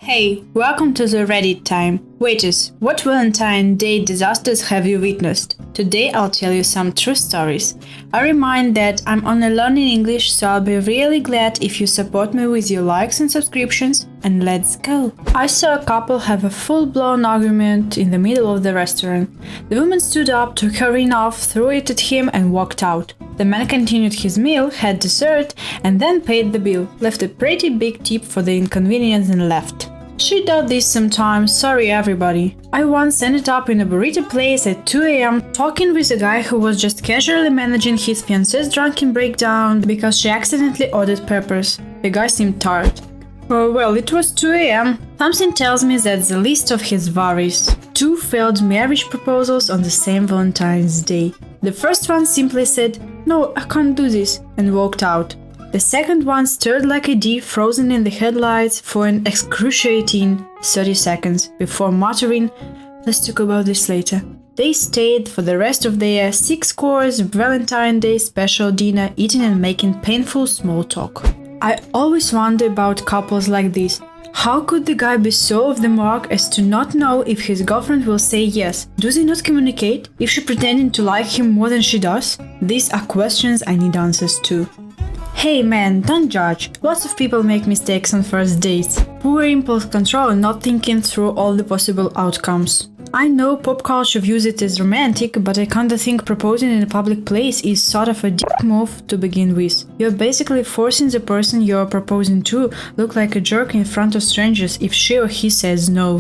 Hey, welcome to the Reddit time. Waiters, what Valentine Day disasters have you witnessed? Today I'll tell you some true stories. I remind that I'm only learning English, so I'll be really glad if you support me with your likes and subscriptions. And let's go! I saw a couple have a full-blown argument in the middle of the restaurant. The woman stood up, took her ring off, threw it at him and walked out. The man continued his meal, had dessert, and then paid the bill, left a pretty big tip for the inconvenience and left. She does this sometimes, sorry everybody. I once ended up in a burrito place at 2 a.m. talking with a guy who was just casually managing his fiancée's drunken breakdown because she accidentally ordered peppers. The guy seemed tired. Well, it was 2 a.m. Something tells me that's the least of his worries. 2 failed marriage proposals on the same Valentine's Day. The first one simply said, "No, I can't do this," and walked out. The second one stared like a deer frozen in the headlights for an excruciating 30 seconds before muttering, "Let's talk about this later." They stayed for the rest of their 6-course Valentine's Day special dinner, eating and making painful small talk. I always wonder about couples like this. How could the guy be so off the mark as to not know if his girlfriend will say yes? Do they not communicate? Is she pretending to like him more than she does? These are questions I need answers to. Hey man, don't judge. Lots of people make mistakes on first dates. Poor impulse control and not thinking through all the possible outcomes. I know pop culture views it as romantic, but I kinda think proposing in a public place is sort of a dick move to begin with. You're basically forcing the person you're proposing to look like a jerk in front of strangers if she or he says no.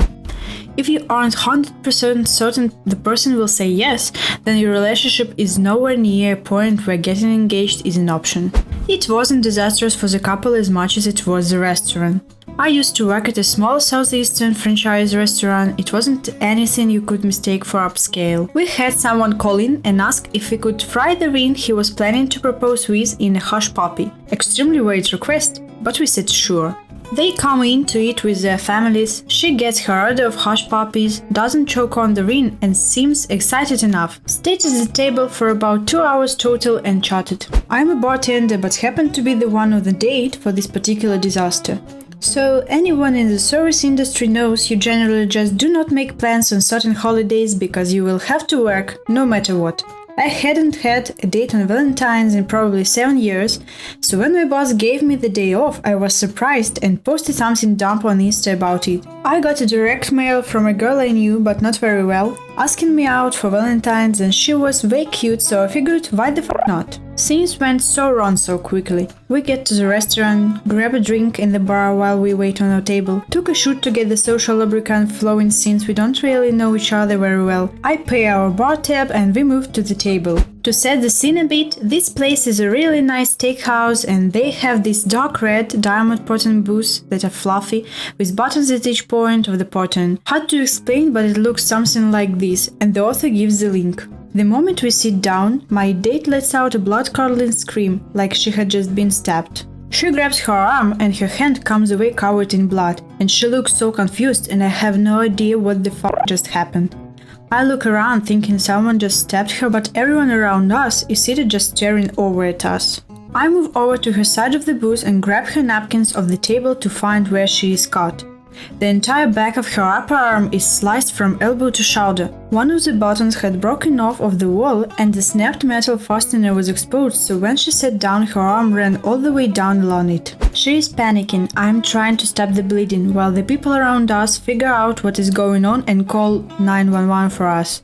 If you aren't 100% certain the person will say yes, then your relationship is nowhere near a point where getting engaged is an option. It wasn't disastrous for the couple as much as it was the restaurant. I used to work at a small southeastern franchise restaurant. It wasn't anything you could mistake for upscale. We had someone call in and ask if we could fry the ring he was planning to propose with in a hush puppy. Extremely weird request, but we said sure. They come in to eat with their families. She gets her order of hush puppies, doesn't choke on the ring and seems excited enough. Stayed at the table for about 2 hours total and chatted. I'm a bartender but happened to be the one on the date for this particular disaster. So anyone in the service industry knows you generally just do not make plans on certain holidays because you will have to work no matter what. I hadn't had a date on Valentine's in probably 7 years, so when my boss gave me the day off, I was surprised and posted something dumb on Insta about it. I got a direct mail from a girl I knew but not very well, asking me out for Valentine's, and she was way cute, so I figured why the fuck not. Things went so wrong so quickly. We get to the restaurant, grab a drink in the bar while we wait on our table, took a shoot to get the social lubricant flowing since we don't really know each other very well. I pay our bar tab and we move to the table. To set the scene a bit, this place is a really nice steakhouse and they have these dark red diamond pattern booths that are fluffy with buttons at each point of the pattern. Hard to explain, but it looks something like this, and the author gives the link. The moment we sit down, my date lets out a blood-curdling scream, like she had just been stabbed. She grabs her arm and her hand comes away covered in blood, and she looks so confused and I have no idea what the fuck just happened. I look around thinking someone just stabbed her, but everyone around us is seated just staring over at us. I move over to her side of the booth and grab her napkins off the table to find where she is cut. The entire back of her upper arm is sliced from elbow to shoulder. One of the buttons had broken off of the wall and the snapped metal fastener was exposed, so when she sat down her arm ran all the way down along it. She is panicking. I'm trying to stop the bleeding while the people around us figure out what is going on and call 911 for us.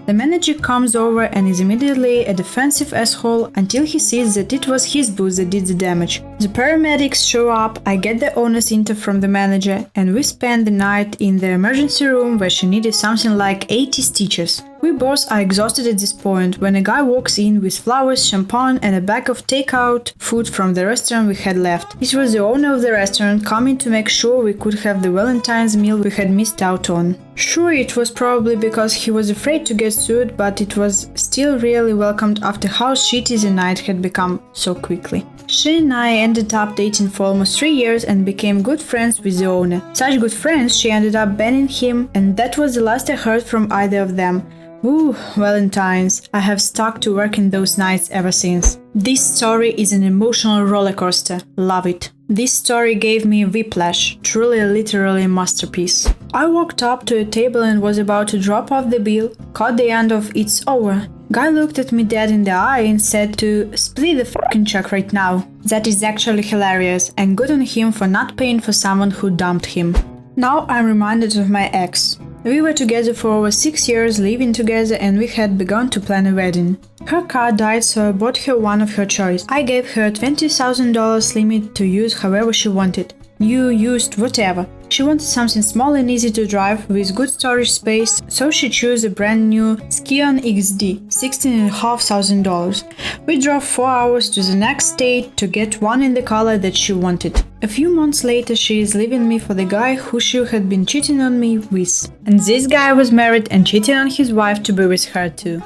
The manager comes over and is immediately a defensive asshole until he sees that it was his booth that did the damage. The paramedics show up, I get the owner's info from the manager, and we spend the night in the emergency room where she needed something like 80 stitches. We both are exhausted at this point when a guy walks in with flowers, champagne and a bag of takeout food from the restaurant we had left. It was the owner of the restaurant coming to make sure we could have the Valentine's meal we had missed out on. Sure, it was probably because he was afraid to get sued, but it was still really welcomed after how shitty the night had become so quickly. She and I ended up dating for almost 3 years and became good friends with the owner. Such good friends, she ended up banning him, and that was the last I heard from either of them. Ooh, Valentine's. I have stuck to working those nights ever since. This story is an emotional rollercoaster. Love it. This story gave me whiplash, truly literally a masterpiece. I walked up to a table and was about to drop off the bill, caught the end of "It's over." Guy looked at me dead in the eye and said to split the fucking check right now. That is actually hilarious, and good on him for not paying for someone who dumped him. Now I'm reminded of my ex. We were together for over 6 years, living together, and we had begun to plan a wedding. Her car died, so I bought her one of her choice. I gave her $20,000 limit to use however she wanted. New, used, whatever. She wanted something small and easy to drive with good storage space, so she chose a brand new Scion XD, $16,500. We drove 4 hours to the next state to get one in the color that she wanted. A few months later, she is leaving me for the guy who she had been cheating on me with. And this guy was married and cheating on his wife to be with her too.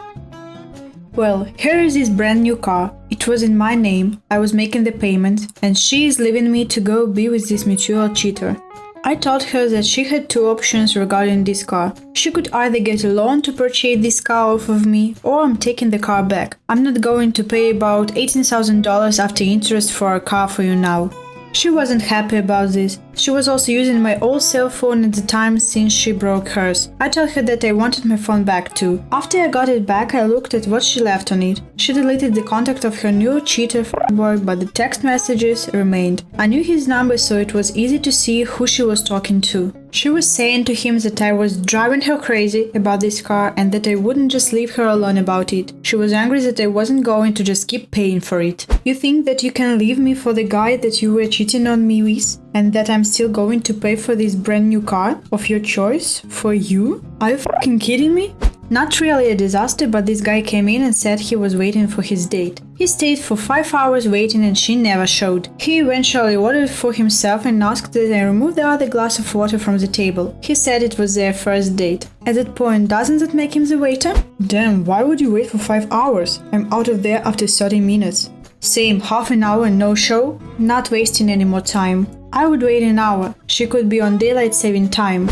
Well, here is this brand new car. It was in my name, I was making the payment, and she is leaving me to go be with this mutual cheater. I told her that she had 2 options regarding this car. She could either get a loan to purchase this car off of me, or I'm taking the car back. I'm not going to pay about $18,000 after interest for a car for you now. She wasn't happy about this. She was also using my old cell phone at the time since she broke hers. I told her that I wanted my phone back too. After I got it back, I looked at what she left on it. She deleted the contact of her new cheater boy, but the text messages remained. I knew his number, so it was easy to see who she was talking to. She was saying to him that I was driving her crazy about this car and that I wouldn't just leave her alone about it. She was angry that I wasn't going to just keep paying for it. You think that you can leave me for the guy that you were cheating on me with? And that I'm still going to pay for this brand new car of your choice? For you? Are you fucking kidding me? Not really a disaster, but this guy came in and said he was waiting for his date. He stayed for 5 hours waiting and she never showed. He eventually ordered for himself and asked that I remove the other glass of water from the table. He said it was their first date. At that point, doesn't that make him the waiter? Damn, why would you wait for 5 hours? I'm out of there after 30 minutes. Same, half an hour and no show? Not wasting any more time. I would wait an hour. She could be on daylight saving time.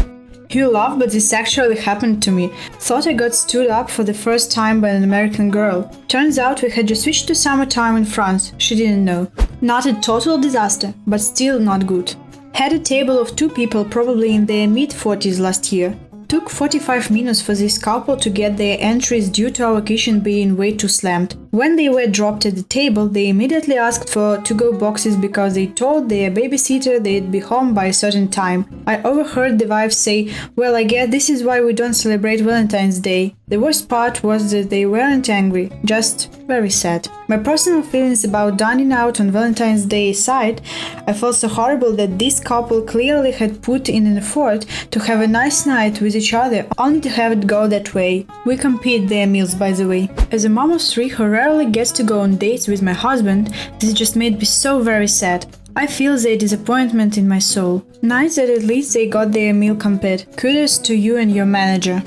You laugh, but this actually happened to me. Thought I got stood up for the first time by an American girl. Turns out we had just switched to summertime in France. She didn't know. Not a total disaster, but still not good. Had a table of 2 people probably in their mid-40s last year. Took 45 minutes for this couple to get their entries due to our kitchen being way too slammed. When they were dropped at the table, they immediately asked for to-go boxes because they told their babysitter they'd be home by a certain time. I overheard the wife say, "Well, I guess this is why we don't celebrate Valentine's Day." The worst part was that they weren't angry, just very sad. My personal feelings about dining out on Valentine's Day aside, I felt so horrible that this couple clearly had put in an effort to have a nice night with each other, only to have it go that way. We compete their meals, by the way. As a mom of 3 who rarely gets to go on dates with my husband, this just made me so very sad. I feel the disappointment in my soul. Nice that at least they got their meal compared. Kudos to you and your manager.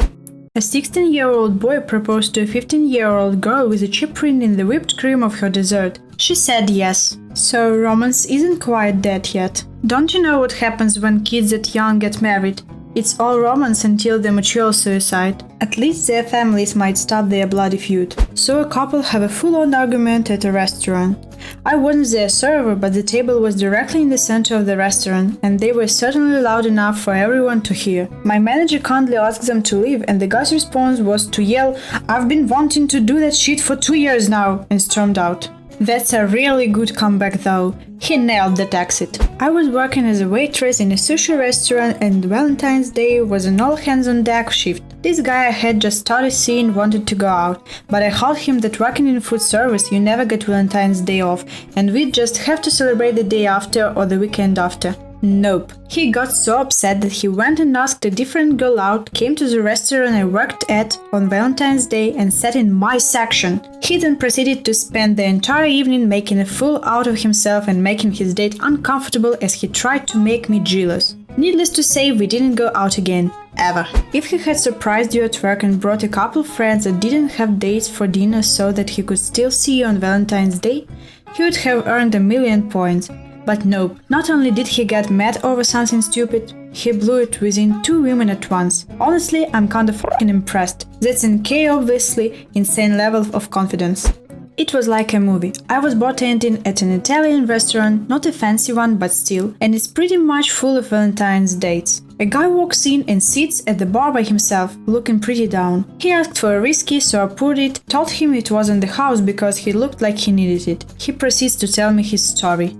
A 16-year-old boy proposed to a 15-year-old girl with a chip print in the whipped cream of her dessert. She said yes. So romance isn't quite dead yet. Don't you know what happens when kids that young get married? It's all romance until the mutual suicide. At least their families might stop their bloody feud. So a couple have a full-on argument at a restaurant. I wasn't their server, but the table was directly in the center of the restaurant, and they were certainly loud enough for everyone to hear. My manager kindly asked them to leave, and the guy's response was to yell, "I've been wanting to do that shit for 2 years now," and stormed out. That's a really good comeback though. He nailed that exit. I was working as a waitress in a sushi restaurant and Valentine's Day was an all-hands-on-deck shift. This guy I had just started seeing wanted to go out, but I told him that working in food service you never get Valentine's Day off and we'd just have to celebrate the day after or the weekend after. Nope. He got so upset that he went and asked a different girl out, came to the restaurant I worked at on Valentine's Day and sat in my section. He then proceeded to spend the entire evening making a fool out of himself and making his date uncomfortable as he tried to make me jealous. Needless to say, we didn't go out again. Ever. If he had surprised you at work and brought a couple friends that didn't have dates for dinner so that he could still see you on Valentine's Day, he would have earned 1,000,000 points. But nope, not only did he get mad over something stupid, he blew it within 2 women at once. Honestly, I'm kinda fucking impressed. That's an K obviously insane level of confidence. It was like a movie. I was bartending at an Italian restaurant, not a fancy one but still, and it's pretty much full of Valentine's dates. A guy walks in and sits at the bar by himself, looking pretty down. He asked for a whiskey, so I poured it, told him it was in the house because he looked like he needed it. He proceeds to tell me his story.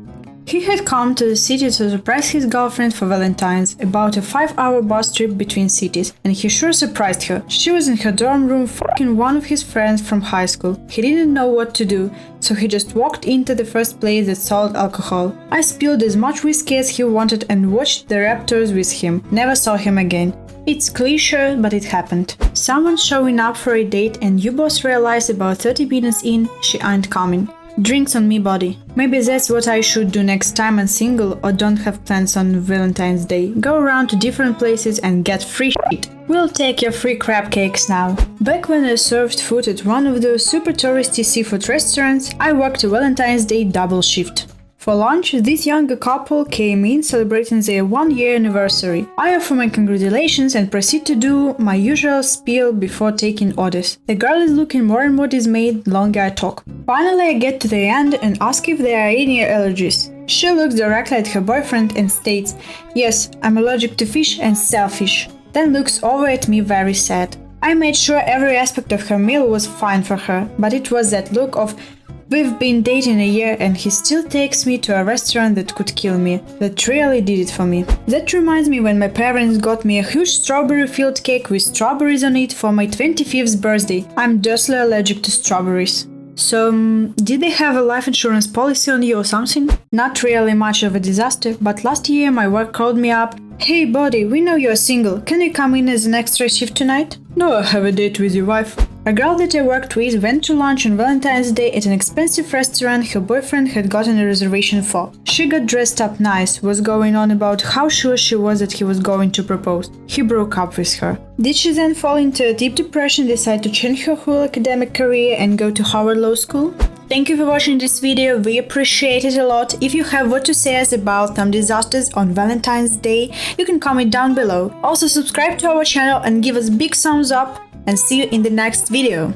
He had come to the city to surprise his girlfriend for Valentine's, about a 5-hour bus trip between cities, and he sure surprised her. She was in her dorm room fucking one of his friends from high school. He didn't know what to do, so he just walked into the first place that sold alcohol. I spilled as much whiskey as he wanted and watched the Raptors with him. Never saw him again. It's cliché, but it happened. Someone showing up for a date and you both realize about 30 minutes in, she ain't coming. Drinks on me, buddy. Maybe that's what I should do next time I'm single or don't have plans on Valentine's Day. Go around to different places and get free shit. We'll take your free crab cakes now. Back when I served food at one of those super touristy seafood restaurants, I worked a Valentine's Day double shift. For lunch, this younger couple came in celebrating their 1-year anniversary. I offer my congratulations and proceed to do my usual spiel before taking orders. The girl is looking more and more dismayed the longer I talk. Finally, I get to the end and ask if there are any allergies. She looks directly at her boyfriend and states, "Yes, I'm allergic to fish and shellfish." Then looks over at me very sad. I made sure every aspect of her meal was fine for her, but it was that look of "We've been dating a year and he still takes me to a restaurant that could kill me" that really did it for me. That reminds me when my parents got me a huge strawberry-filled cake with strawberries on it for my 25th birthday. I'm deathly allergic to strawberries. So, did they have a life insurance policy on you or something? Not really much of a disaster, but last year my work called me up. "Hey buddy, we know you're single, can you come in as an extra shift tonight?" "No, I have a date with your wife." A girl that I worked with went to lunch on Valentine's Day at an expensive restaurant her boyfriend had gotten a reservation for. She got dressed up nice, was going on about how sure she was that he was going to propose. He broke up with her. Did she then fall into a deep depression, decide to change her whole academic career and go to Harvard Law School? Thank you for watching this video, we appreciate it a lot. If you have what to say us about some disasters on Valentine's Day, you can comment down below. Also subscribe to our channel and give us big thumbs up, and see you in the next video.